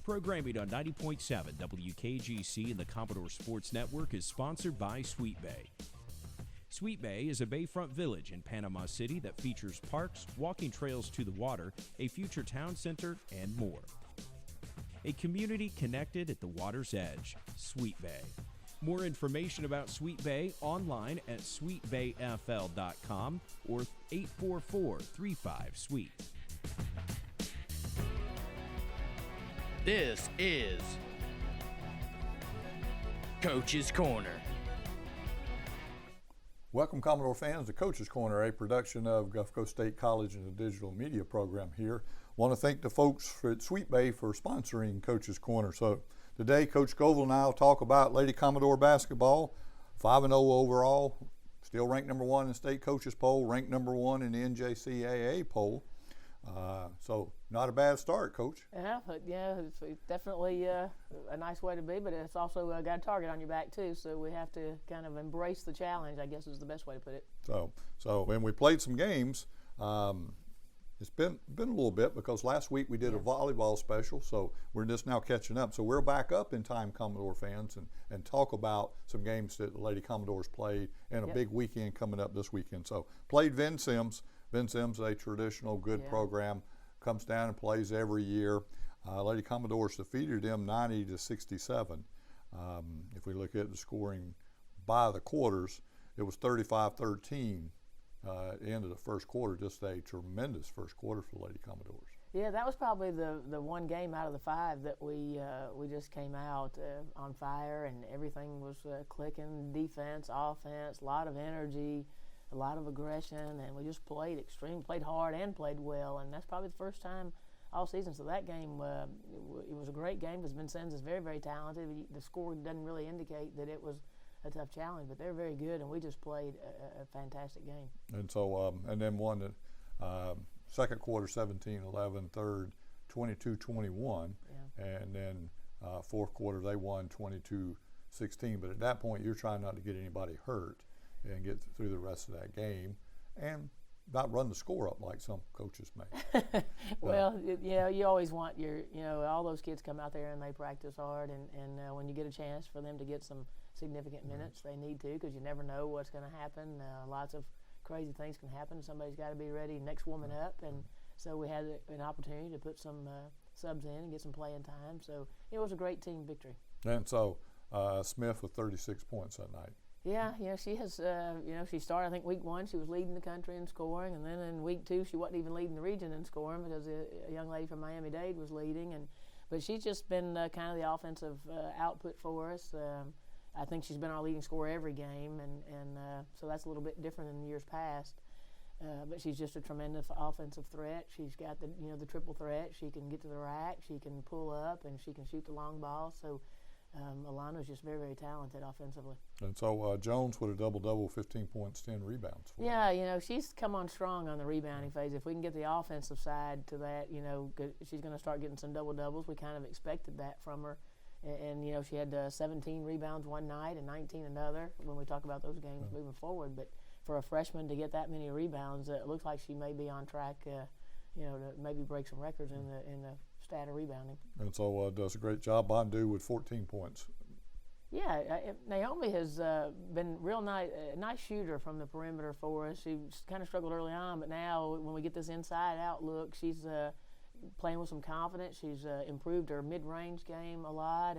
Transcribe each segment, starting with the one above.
Programming on 90.7 WKGC and the Commodore Sports Network is sponsored by Sweet Bay. Sweet Bay is a bayfront village in Panama City that features parks, walking trails to the water, a future town center, and more. A community connected at the water's edge, Sweet Bay. More information about Sweet Bay online at sweetbayfl.com or 844-35-SWEET. This is Coach's Corner. Welcome, Commodore fans, to Coach's Corner, a production of Gulf Coast State College and the digital media program here. Want to thank the folks at Sweet Bay for sponsoring Coach's Corner. So today, Coach Scovel and I will talk about Lady Commodore Basketball, 5-0 overall, still ranked number 1 in the state coaches poll, ranked number 1 in the NJCAA poll. So not a bad start, Coach. Yeah, it's definitely a nice way to be, but it's also got a target on your back too, so we have to kind of embrace the challenge, I guess is the best way to put it. So when we played some games, it's been a little bit because last week we did a volleyball special, so we're just now catching up. So we're back up in time, Commodore fans, and talk about some games that the Lady Commodores played and a big weekend coming up this weekend. So played Vin Sims. Vin Sims, a traditional good program, comes down and plays every year. Lady Commodores defeated them 90-67. If we look at the scoring by the quarters, it was 35-13 at the end of the first quarter. Just a tremendous first quarter for the Lady Commodores. Yeah, that was probably the one game out of the 5 that we just came out on fire, and everything was clicking. Defense, offense, a lot of energy, a lot of aggression, and we just played hard and played well, and that's probably the first time all season. So that game, it was a great game because Vincennes is very, very talented. The score doesn't really indicate that it was a tough challenge, but they're very good, and we just played a fantastic game. And so, and then won the second quarter 17-11, third 22-21, and then fourth quarter they won 22-16. But at that point, you're trying not to get anybody hurt and get through the rest of that game and not run the score up like some coaches may. Well, you always want all those kids come out there and they practice hard, and when you get a chance for them to get some significant minutes, they need to, because you never know what's going to happen. Lots of crazy things can happen. Somebody's got to be ready next woman up, and so we had an opportunity to put some subs in and get some playing time. So it was a great team victory. And so Smith with 36 points that night. Yeah, she has, she started, I think, week 1, she was leading the country in scoring, and then in week 2, she wasn't even leading the region in scoring because a young lady from Miami-Dade was leading. But she's just been kind of the offensive output for us. I think she's been our leading scorer every game, and so that's a little bit different than years past. But she's just a tremendous offensive threat. She's got the triple threat. She can get to the rack, she can pull up, and she can shoot the long ball. So Alana's just very, very talented offensively. And so Jones with a double-double, 15 points, 10 rebounds. She's come on strong on the rebounding phase. If we can get the offensive side to that, she's going to start getting some double-doubles. We kind of expected that from her. And she had 17 rebounds one night and 19 another when we talk about those games moving forward. But for a freshman to get that many rebounds, it looks like she may be on track, to maybe break some records in the stat of rebounding. And so does a great job. Bondu with 14 points. Yeah, Naomi has been real nice shooter from the perimeter for us. She kind of struggled early on, but now when we get this inside-out look, she's playing with some confidence. She's improved her mid-range game a lot,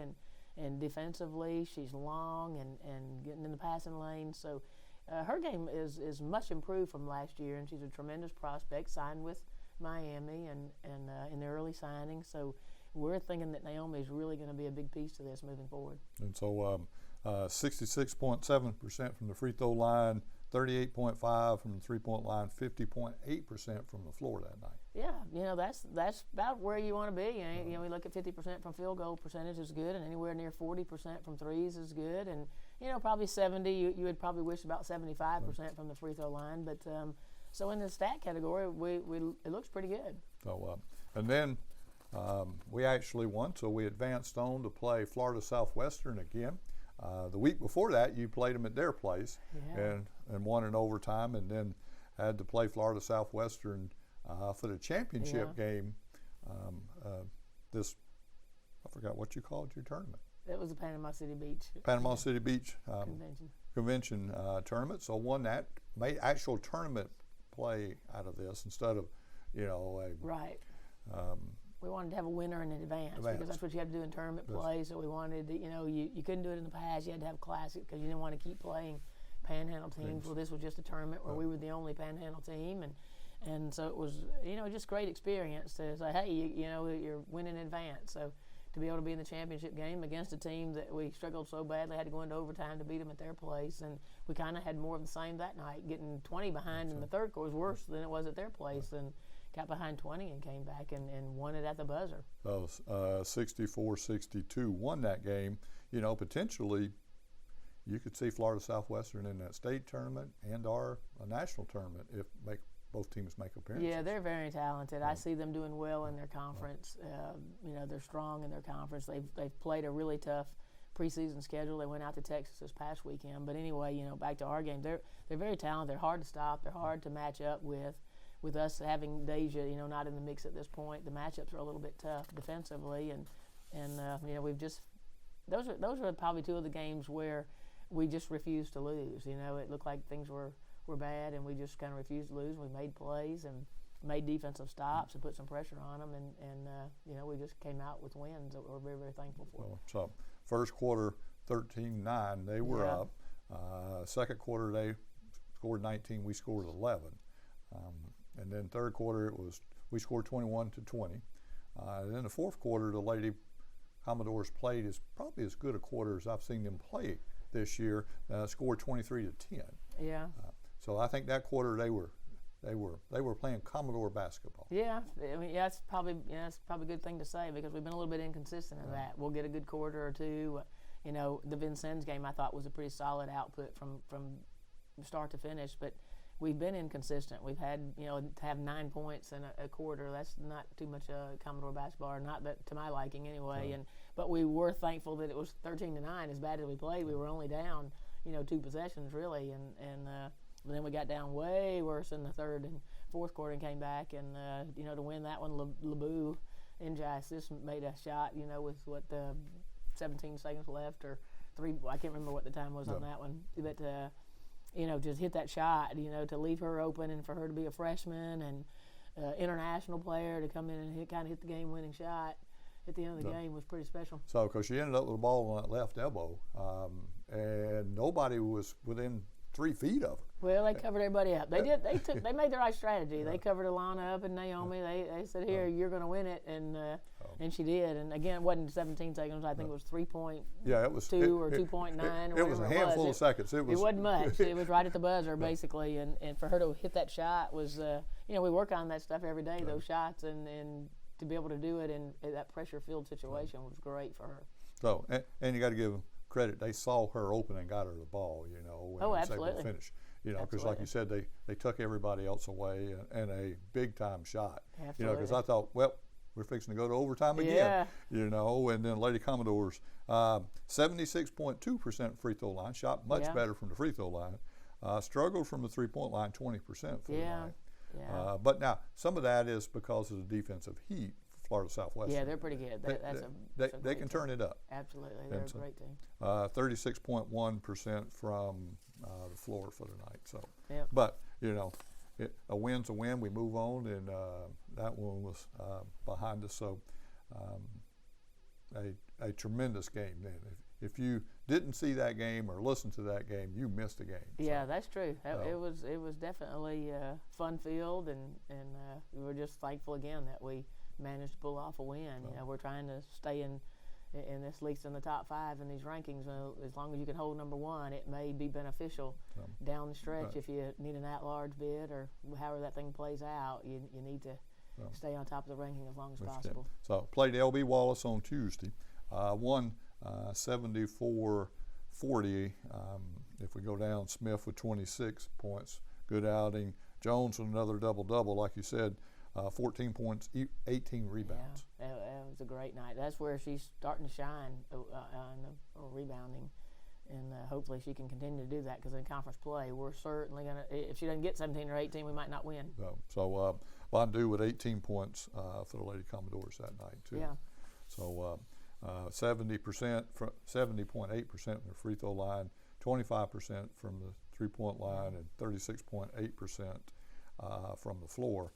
and defensively she's long and getting in the passing lane. So her game is much improved from last year, and she's a tremendous prospect, signed with Miami and in the early signing. So we're thinking that Naomi is really going to be a big piece to this moving forward. And so 66.7% from the free throw line, 38.5% from the three-point line, 50.8% from the floor that night. Yeah, that's about where you want to be. We look at 50% from field goal percentage is good, and anywhere near 40% from threes is good, and probably 70. You would probably wish about 75% from the free throw line, but so in the stat category, it looks pretty good. So and then we actually won, so we advanced on to play Florida Southwestern again. The week before that, you played them at their place and won in overtime, and then had to play Florida Southwestern for the championship game this forgot what you called your tournament. It was the Panama City Beach. Panama City Beach Convention. Tournament. So won that, made actual tournament play out of this instead of, Right. We wanted to have a winner in advance because that's what you have to do in tournament play. So we wanted to, you couldn't do it in the past. You had to have classic because you didn't want to keep playing Panhandle teams. Well, this was just a tournament where we were the only Panhandle team, and so it was, just great experience to say, hey, you're winning in advance. So to be able to be in the championship game against a team that we struggled so badly, had to go into overtime to beat them at their place, and we kind of had more of the same that night. Getting 20 behind in the third quarter was worse than it was at their place, and got behind 20 and came back and won it at the buzzer. So 64-62 won that game. Potentially you could see Florida Southwestern in that state tournament and our national tournament if both teams make appearances. Yeah, they're very talented. I see them doing well in their conference. They're strong in their conference. They've played a really tough preseason schedule. They went out to Texas this past weekend. But anyway, back to our game, they're very talented. They're hard to stop. They're hard to match up with. With us having Deja, not in the mix at this point, the matchups are a little bit tough defensively, and we've just those are probably two of the games where we just refused to lose. It looked like things were bad, and we just kind of refused to lose. We made plays and made defensive stops and put some pressure on them, and we just came out with wins that we're very, very thankful for. So first quarter 13-9, they were up. Second quarter they scored 19, we scored 11. And then third quarter we scored 21-20. And then the fourth quarter, the Lady Commodores played is probably as good a quarter as I've seen them play this year. Scored 23-10. Yeah. So I think that quarter they were playing Commodore basketball. Yeah, that's probably a good thing to say because we've been a little bit inconsistent in that. We'll get a good quarter or two. The Vincennes game I thought was a pretty solid output from start to finish, but we've been inconsistent. We've had, to have 9 points in a quarter, that's not too much Commodore basketball, or not that to my liking anyway. But we were thankful that it was 13-9. As bad as we played, we were only down, 2 possessions really, and then we got down way worse in the third and fourth quarter and came back, and to win that one, LeBou Injustice made a shot, with 17 seconds left or 3. I can't remember what the time was on that one, but. Just hit that shot, to leave her open and for her to be a freshman and international player to come in and kind of hit the game-winning shot at the end of the game was pretty special. So, because she ended up with the ball on that left elbow, and nobody was within 3 feet of her. Well, they covered everybody up. They did. They made the right strategy. They covered Alana up and Naomi. They said, "Here, you're going to win it," and she did. And again, it wasn't 17 seconds. I think it was 3.2 or 2.9. It was a handful of seconds. It wasn't much. It was right at the buzzer, basically. And for her to hit that shot was, we work on that stuff every day. Those shots and to be able to do it in that pressure-filled situation was great for her. So, and you got to give them credit. They saw her open and got her the ball. When they absolutely. was able to finish. Because like you said, they took everybody else away and a big-time shot. Absolutely. Because I thought, well, we're fixing to go to overtime again. And then Lady Commodores, 76.2% free throw line, shot much better from the free throw line. Struggled from the three-point line 20% for the night. Yeah. But now, some of that is because of the defensive heat for Florida Southwestern. Yeah, they're pretty good. They can turn it up. Absolutely. They're a great team. 36.1% from the floor for the night. So, yep. But, a win's a win. We move on, and that one was behind us. So, a tremendous game then. If you didn't see that game or listen to that game, you missed a game. Yeah, that's true. It was definitely fun field, and we were just thankful again that we managed to pull off a win. We're trying to stay in this, at least in the top 5 in these rankings. As long as you can hold number 1, it may be beneficial down the stretch. If you need an at-large bid or however that thing plays out, you need to stay on top of the ranking as long as possible. So played L.B. Wallace on Tuesday. Won 74-40. If we go down, Smith with 26 points. Good outing. Jones with another double-double, like you said. 14 points, 18 rebounds. Yeah, it was a great night. That's where she's starting to shine on rebounding, and hopefully she can continue to do that because in conference play, we're certainly going to, if she doesn't get 17 or 18, we might not win. So Bondu with 18 points for the Lady Commodores that night, too. Yeah. So 70%, 70.8% from the free throw line, 25% from the three-point line, and 36.8% from the floor.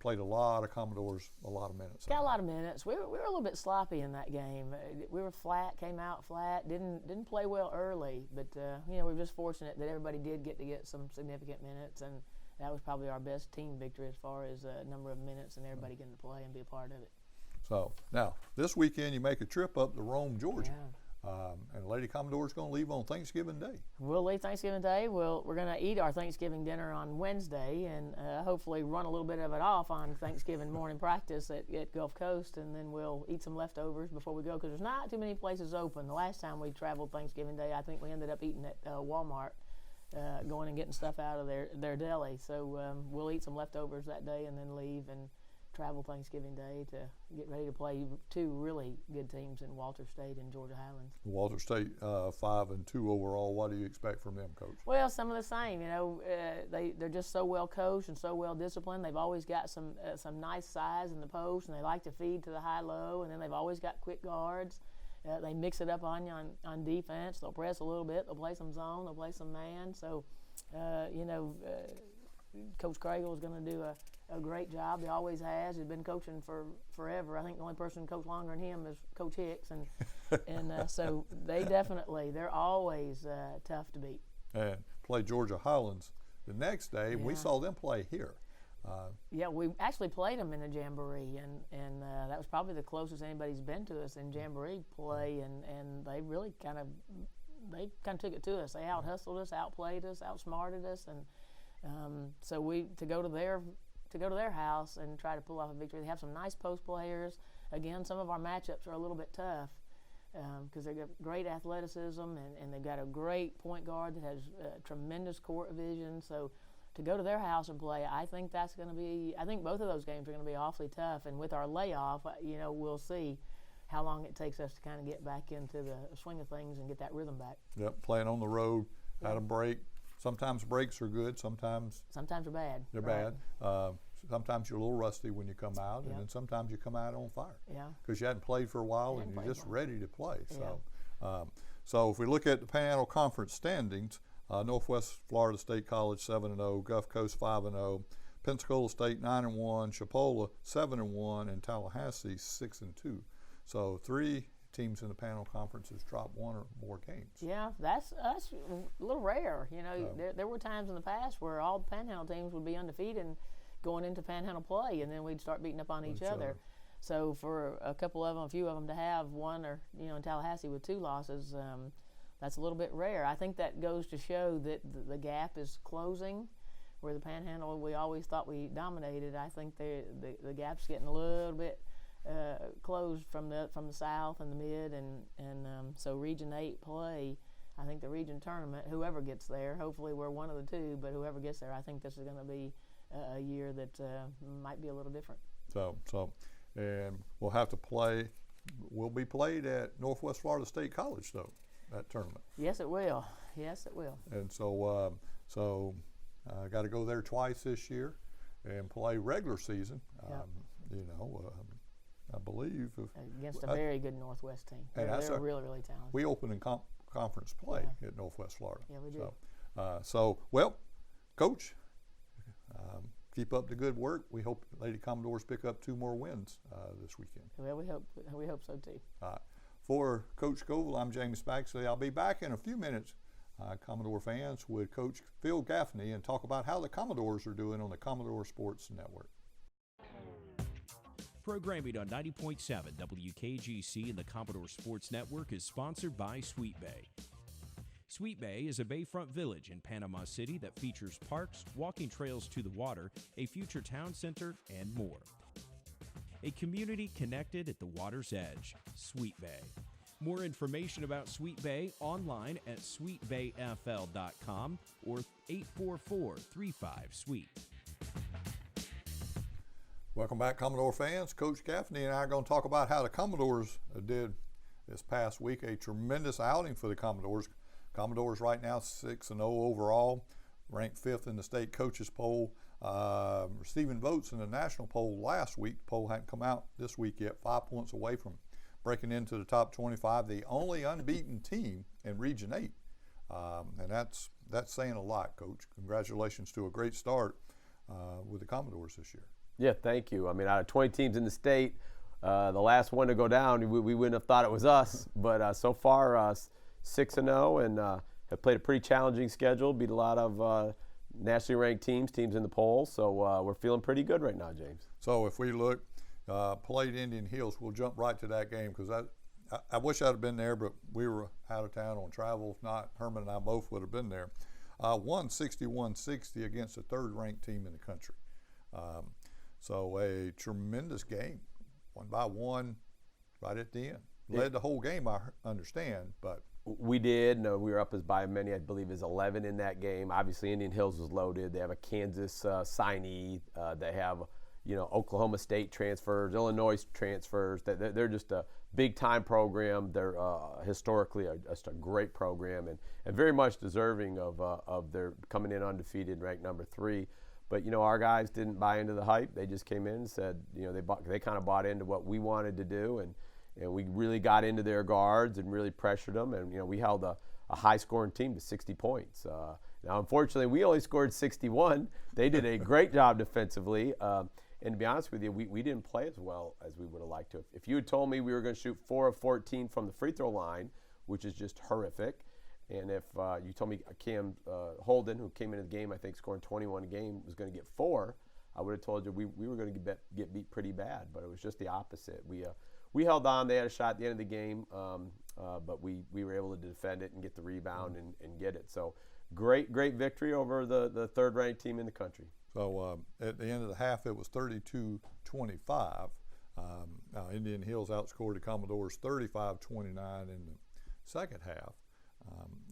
Played a lot of Commodores, a lot of minutes. Got a lot of minutes. We were a little bit sloppy in that game. We were flat, came out flat, didn't play well early, but we were just fortunate that everybody did get some significant minutes, and that was probably our best team victory as far as number of minutes and everybody getting to play and be a part of it. So now this weekend you make a trip up to Rome, Georgia. Yeah. And Lady Commodore's going to leave on Thanksgiving Day. We'll leave Thanksgiving Day. We're going to eat our Thanksgiving dinner on Wednesday and hopefully run a little bit of it off on Thanksgiving morning practice at Gulf Coast, and then we'll eat some leftovers before we go because there's not too many places open. The last time we traveled Thanksgiving Day, I think we ended up eating at Walmart, going and getting stuff out of their deli. So we'll eat some leftovers that day and then leave and travel Thanksgiving Day to get ready to play two really good teams in Walter State and Georgia Highlands. Walter State 5-2 overall. What do you expect from them, Coach? Well, some of the same. They're just so well coached and so well disciplined. They've always got some nice size in the post, and they like to feed to the high-low. And then they've always got quick guards. They mix it up on you on defense. They'll press a little bit. They'll play some zone. They'll play some man. So, Coach Craigle is going to do a great job. He always has. He's been coaching for forever. I think the only person who coached longer than him is Coach Hicks, and so they're always tough to beat. And play Georgia Highlands the next day. Yeah. We saw them play here. Yeah, we actually played them in a jamboree, and that was probably the closest anybody's been to us in jamboree play, and they really kind of took it to us. They out-hustled us, outplayed us, outsmarted us, and so to go to their house and try to pull off a victory. They have some nice post players. Again, some of our matchups are a little bit tough because they've got great athleticism and they've got a great point guard that has tremendous court vision. So to go to their house and play, I think both of those games are going to be awfully tough. And with our layoff, we'll see how long it takes us to kind of get back into the swing of things and get that rhythm back. Yep, playing on the road, had a break. Sometimes breaks are good. Sometimes are bad. They're right. bad. Sometimes you're a little rusty when you come out, Yep. and then sometimes you come out on fire. Yeah. Because you hadn't played for a while and you're just ready to play. Yeah. So if we look at the Panhandle Conference standings, Northwest Florida State College 7-0, Gulf Coast 5-0, Pensacola State 9-1, Chipola 7-1, and Tallahassee 6-2. So 3 teams in the Panhandle Conference has dropped 1 or more games. Yeah, that's a little rare. There were times in the past where all the Panhandle teams would be undefeated going into Panhandle play, and then we'd start beating up on each other. So for a few of them to have one or in Tallahassee with 2 losses, that's a little bit rare. I think that goes to show that the gap is closing. Where the Panhandle we always thought we dominated, I think the gap's getting a little bit closed from the south and the mid, and so Region 8 play. I think the region tournament, whoever gets there, hopefully we're one of the 2, but whoever gets there, I think this is going to be a year that might be a little different. So, and we'll have to play. Will be played at Northwest Florida State College, though, that tournament. Yes, it will. Yes, it will. And so, got to go there twice this year and play regular season. Yep. I believe against a very good Northwest team. They're really, really talented. We open in conference play at Northwest Florida. Yeah, we do. So, Coach, keep up the good work. We hope Lady Commodores pick up 2 more wins this weekend. Well, we hope so too. For Coach Scovel, I'm James Baxley. I'll be back in a few minutes, Commodore fans, with Coach Phillip Gaffney and talk about how the Commodores are doing on the Commodore Sports Network. Programming on 90.7 WKGC and the Commodore Sports Network is sponsored by Sweet Bay. Sweet Bay is a bayfront village in Panama City that features parks, walking trails to the water, a future town center, and more. A community connected at the water's edge, Sweet Bay. More information about Sweet Bay online at sweetbayfl.com or 844-35-SWEET. Welcome back, Commodore fans. Coach Gaffney and I are going to talk about how the Commodores did this past week. A tremendous outing for the Commodores. Commodores right now 6-0 overall, ranked 5th in the state coaches poll. Receiving votes in the national poll last week. The poll hadn't come out this week yet. 5 points away from breaking into the top 25, the only unbeaten team in Region 8. And that's saying a lot, Coach. Congratulations to a great start with the Commodores this year. Yeah, thank you. I mean, out of 20 teams in the state, the last one to go down, we wouldn't have thought it was us. But so far, 6-0, and have played a pretty challenging schedule, beat a lot of nationally ranked teams in the polls. So we're feeling pretty good right now, James. So if we look, played Indian Hills, we'll jump right to that game because I wish I'd have been there, but we were out of town on travel. If not, Herman and I both would have been there. Won 61-60 against the third-ranked team in the country. So a tremendous game, 1-1, right at the end. Led the whole game, I understand, but we did. No, we were up as by many, I believe, as 11 in that game. Obviously, Indian Hills was loaded. They have a Kansas signee. They have, Oklahoma State transfers, Illinois transfers. They're just a big-time program. They're historically just a great program and very much deserving of their coming in undefeated, ranked number 3. But, our guys didn't buy into the hype. They just came in and said, they kind of bought into what we wanted to do, and we really got into their guards and really pressured them. And, we held a high-scoring team to 60 points. Now, unfortunately, we only scored 61. They did a great job defensively. And to be honest with you, we didn't play as well as we would have liked to. If you had told me we were going to shoot 4 of 14 from the free throw line, which is just horrific, and if you told me Cam Holden, who came into the game, I think scoring 21 a game, was going to get 4, I would have told you we were going to get beat pretty bad. But it was just the opposite. We held on. They had a shot at the end of the game, but we were able to defend it and get the rebound and get it. So great victory over the third-ranked team in the country. So at the end of the half, it was 32-25. Now Indian Hills outscored the Commodores 35-29 in the second half.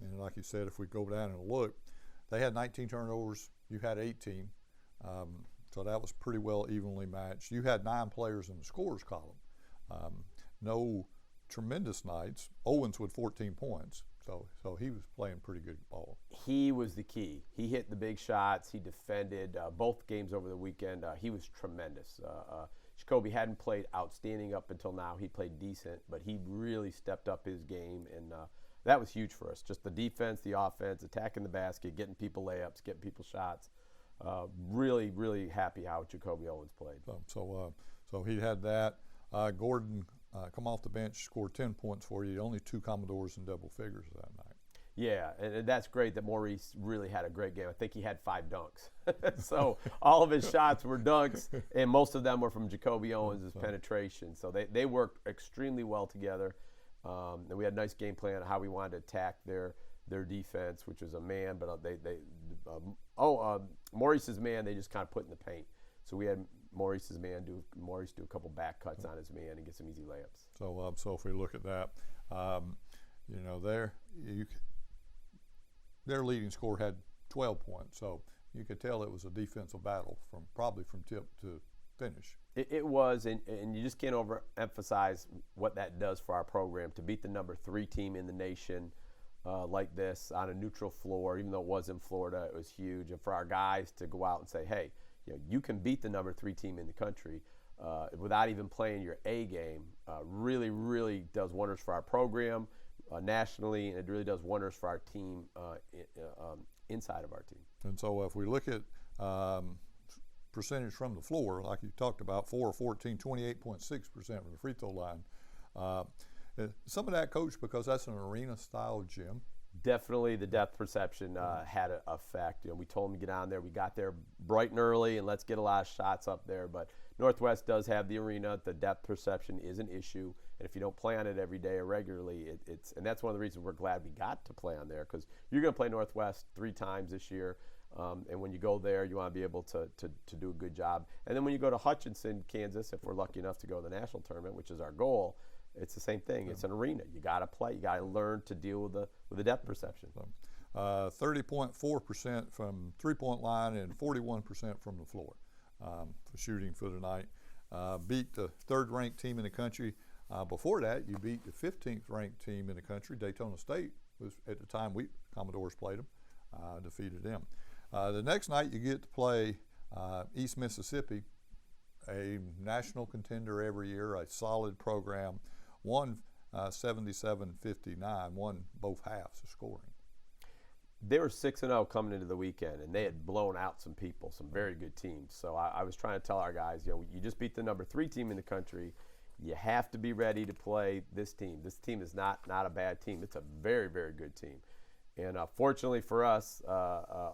And like you said, if we go down and look, they had 19 turnovers. You had 18. So that was pretty well evenly matched. You had 9 players in the scorers column. No tremendous nights. Owens with 14 points. So he was playing pretty good ball. He was the key. He hit the big shots. He defended both games over the weekend. He was tremendous. Jacoby hadn't played outstanding up until now. He played decent, but he really stepped up his game, and that was huge for us. Just the defense, the offense, attacking the basket, getting people layups, getting people shots. Really, really happy how Jacoby Owens played. So he had that. Gordon come off the bench, scored 10 points for you. Only 2 Commodores in double figures that night. Yeah, and that's great that Maurice really had a great game. I think he had 5 dunks. So all of his shots were dunks, and most of them were from Jacoby Owens' penetration. So they worked extremely well together. And we had a nice game plan on how we wanted to attack their defense, which was a man, but Maurice's man they just kind of put in the paint. So we had Maurice's man do a couple back cuts on his man and get some easy layups. So if we look at that, their leading scorer had 12 points. So you could tell it was a defensive battle probably from tip to finish. It was, and you just can't overemphasize what that does for our program to beat the number 3 team in the nation like this on a neutral floor. Even though it was in Florida, it was huge. And for our guys to go out and say, hey, you can beat the number 3 team in the country without even playing your A game, really, really does wonders for our program nationally, and it really does wonders for our team inside of our team. And so if we look at percentage from the floor, like you talked about, 4 of 14, 28.6% from the free throw line. Some of that, Coach, because that's an arena-style gym. Definitely the depth perception had an effect. We told them to get on there. We got there bright and early, and let's get a lot of shots up there. But Northwest does have the arena. The depth perception is an issue, and if you don't play on it every day or regularly, and that's one of the reasons we're glad we got to play on there, because you're going to play Northwest 3 times this year. And when you go there, you want to be able to do a good job. And then when you go to Hutchinson, Kansas, if we're lucky enough to go to the national tournament, which is our goal, it's the same thing. It's an arena. You got to play. You got to learn to deal with the depth perception. 30.4% from three-point line and 41% from the floor for shooting for the night. Beat the third-ranked team in the country. Before that, you beat the 15th-ranked team in the country. Daytona State was at the time Commodores played them, defeated them. The next night, you get to play East Mississippi, a national contender every year, a solid program. won 77-59, won both halves of scoring. They were 6-0 coming into the weekend, and they had blown out some people, some very good teams. So I was trying to tell our guys, you just beat the number 3 team in the country. You have to be ready to play this team. This team is not a bad team. It's a very, very good team. And fortunately for us,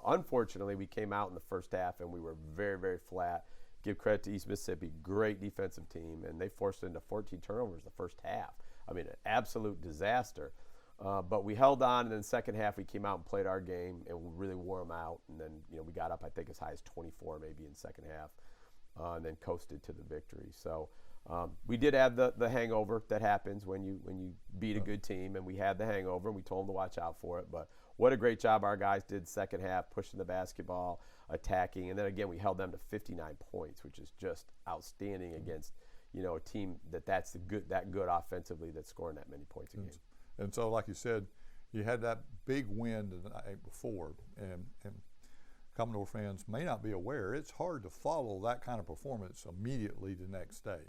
unfortunately, we came out in the first half and we were very, very flat. Give credit to East Mississippi, great defensive team, and they forced into 14 turnovers the first half. I mean, an absolute disaster. But we held on, and then the second half we came out and played our game and we really wore them out. And then we got up, I think, as high as 24 maybe in the second half, and then coasted to the victory. So we did have the hangover that happens when you beat a good team, and we had the hangover, and we told them to watch out for it. But what a great job our guys did second half, pushing the basketball, attacking, and then again we held them to 59 points, which is just outstanding against a team that's that good offensively that's scoring that many points a game. And so, like you said, you had that big win the night before, and Commodore fans may not be aware, it's hard to follow that kind of performance immediately the next day.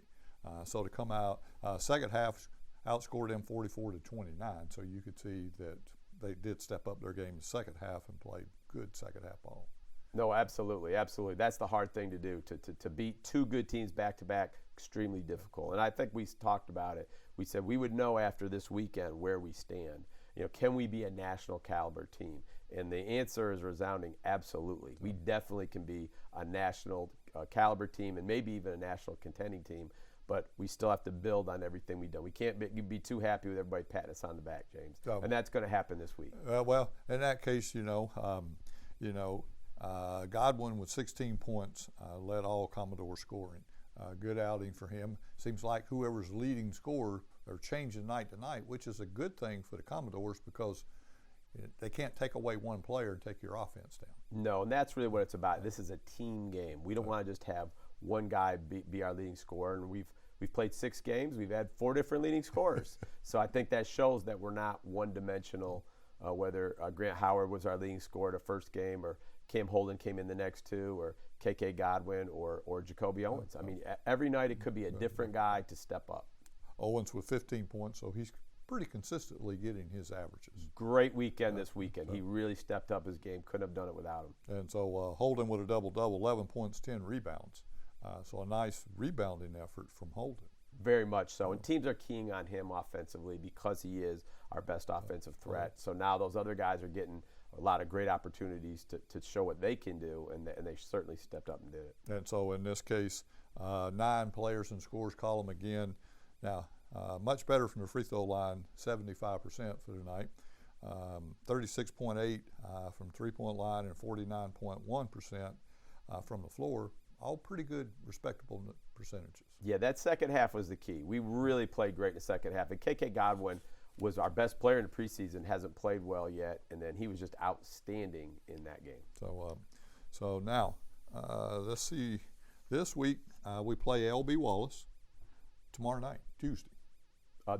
So to come out, second half outscored them 44-29, so you could see that they did step up their game in the second half and played good second half ball. No, absolutely, absolutely. That's the hard thing to do, to beat 2 good teams back-to-back, extremely difficult. And I think we talked about it. We said we would know after this weekend where we stand. Can we be a national caliber team? And the answer is resounding, absolutely. We definitely can be a national caliber team and maybe even a national contending team, but we still have to build on everything we've done. We can't be too happy with everybody patting us on the back, James. And that's going to happen this week. Well, in that case, Godwin with 16 points led all Commodore scoring. Good outing for him. Seems like whoever's leading scorer are changing night to night, which is a good thing for the Commodores because they can't take away one player and take your offense down. No, and that's really what it's about. This is a team game. We don't want to just have one guy be our leading scorer, and we've played 6 games. We've had 4 different leading scorers. So I think that shows that we're not one-dimensional, whether Grant Howard was our leading scorer the first game or Cam Holden came in the next 2 or KK Godwin or Jacoby Owens. I mean, every night it could be a different guy to step up. Owens with 15 points, so he's pretty consistently getting his averages. Great weekend this weekend. He really stepped up his game. Couldn't have done it without him. And so Holden with a double-double, 11 points, 10 rebounds. So a nice rebounding effort from Holden. Very much so. And teams are keying on him offensively because he is our best offensive threat. So now those other guys are getting a lot of great opportunities to show what they can do, and they certainly stepped up and did it. And so in this case, 9 players in the scores column again. Now, much better from the free throw line, 75% for the night. 36.8 from three-point line and 49.1% from the floor. All pretty good, respectable percentages. Yeah, that second half was the key. We really played great in the second half. And KK Godwin was our best player in the preseason, hasn't played well yet, and then he was just outstanding in that game. So now, let's see. This week we play LB Wallace tomorrow night, Tuesday.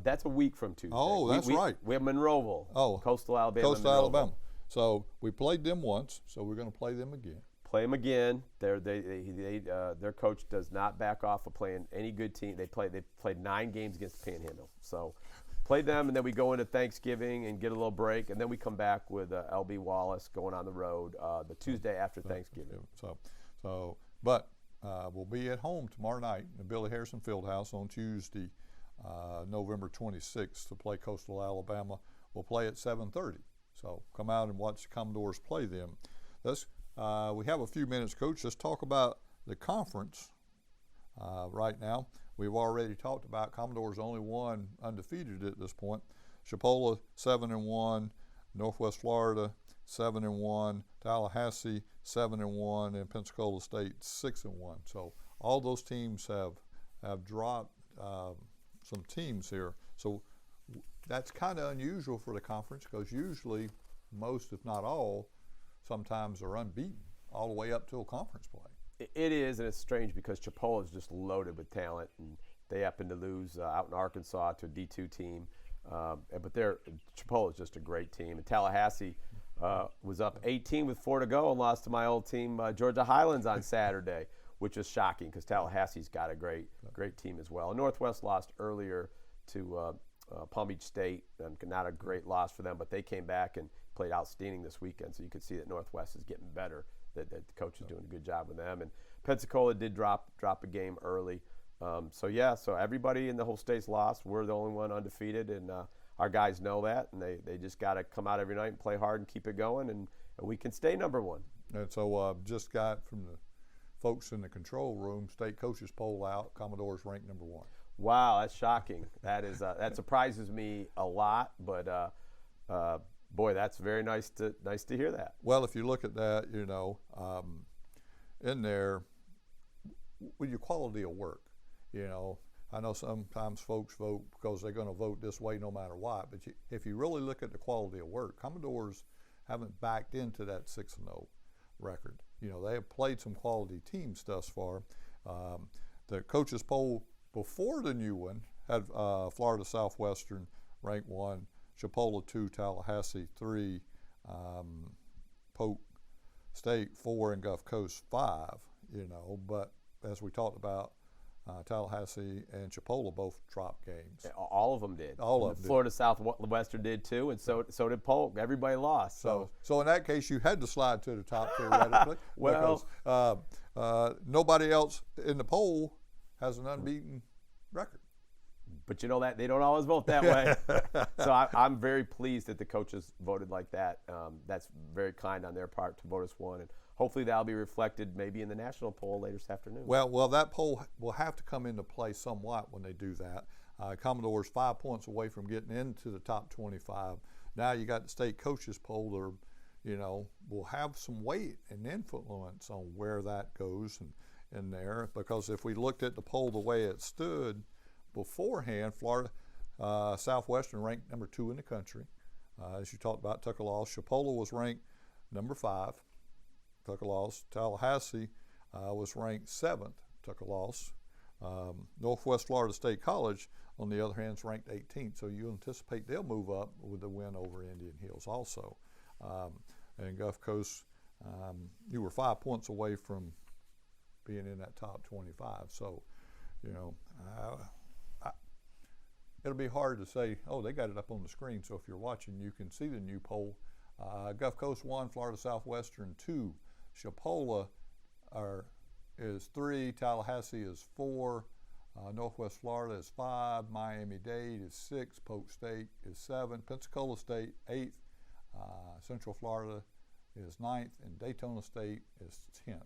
That's a week from Tuesday. Oh, that's right. We have Monroeville, Coastal Alabama. Coastal Alabama. So we played them once, so we're going to play them again. Play them again. Their coach does not back off of playing any good team. They played 9 games against the Panhandle. So play them, and then we go into Thanksgiving and get a little break, and then we come back with LB Wallace going on the road the Tuesday after Thanksgiving. But we'll be at home tomorrow night in the Billy Harrison Fieldhouse on Tuesday, November 26th to play Coastal Alabama. We'll play at 7:30. So come out and watch the Commodores play them. We have a few minutes, Coach. Let's talk about the conference right now. We've already talked about Commodore's only one undefeated at this point. Chipola 7-1, Northwest Florida 7-1, Tallahassee 7-1, and Pensacola State 6-1. So all those teams have dropped some teams here. So that's kind of unusual for the conference because usually most, if not all, sometimes are unbeaten all the way up till conference play. It is, and it's strange because Chipola is just loaded with talent, and they happen to lose out in Arkansas to a D2 team. But Chipola is just a great team. And Tallahassee was up 18 with 4 to go and lost to my old team, Georgia Highlands, on Saturday, which was shocking because Tallahassee's got a great team as well. And Northwest lost earlier to Palm Beach State, and not a great loss for them, but they came back and played outstanding this weekend. So you could see that Northwest is getting better. That the coach is doing a good job with them. And Pensacola did drop a game early. So everybody in the whole state's lost. We're the only one undefeated, and our guys know that, and they just got to come out every night and play hard and keep it going, and we can stay number one. And so just got from the folks in the control room, state coaches poll out, Commodores ranked number 1. Wow, that's shocking. That is that surprises me a lot, but boy, that's very nice to hear that. Well, if you look at that, in there, with your quality of work, I know sometimes folks vote because they're going to vote this way no matter what, but if you really look at the quality of work, Commodores haven't backed into that 6-0 record. They have played some quality teams thus far. The coaches poll before the new one had Florida Southwestern ranked 1, Chipola 2, Tallahassee 3, Polk State 4, and Gulf Coast 5. But as we talked about, Tallahassee and Chipola both dropped games. All of them did. All of them. Florida Southwestern did too, and so did Polk. Everybody lost. So in that case, you had to slide to the top theoretically. Well, because nobody else in the poll has an unbeaten record. But that they don't always vote that way. So I'm very pleased that the coaches voted like that. That's very kind on their part to vote us 1, and hopefully that'll be reflected maybe in the national poll later this afternoon. Well, that poll will have to come into play somewhat when they do that. Commodore's 5 points away from getting into the top 25. Now you got the state coaches poll that will have some weight and influence on where that goes in there, because if we looked at the poll the way it stood beforehand, Florida Southwestern ranked number 2 in the country. As you talked about, took a loss. Chipola was ranked number 5, took a loss. Tallahassee was ranked 7th, took a loss. Northwest Florida State College, on the other hand, is ranked 18th. So you anticipate they'll move up with the win over Indian Hills also. And Gulf Coast, you were 5 points away from being in that top 25. So, it'll be hard to say, oh, they got it up on the screen. So if you're watching, you can see the new poll. Gulf Coast 1, Florida Southwestern 2, Chipola is 3, Tallahassee is 4, Northwest Florida is 5, Miami-Dade is 6, Polk State is 7, Pensacola State 8th, Central Florida is 9th, and Daytona State is 10th.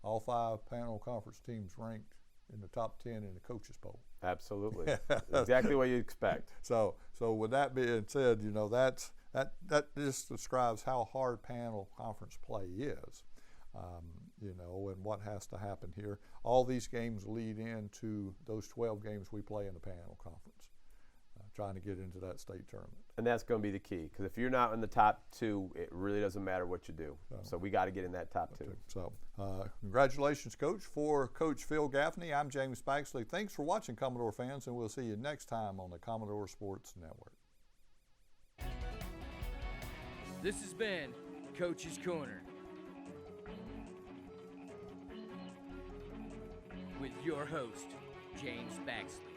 All 5 panel conference teams ranked in the top 10 in the coaches poll. Absolutely. Exactly what you expect. So with that being said, that just describes how hard panel conference play is, and what has to happen here. All these games lead into those 12 games we play in the panel conference, trying to get into that state tournament. And that's going to be the key, because if you're not in the top 2, it really doesn't matter what you do. So we got to get in that top 2. So congratulations, Coach. For Coach Phil Gaffney, I'm James Baxley. Thanks for watching, Commodore fans, and we'll see you next time on the Commodore Sports Network. This has been Coach's Corner with your host, James Baxley.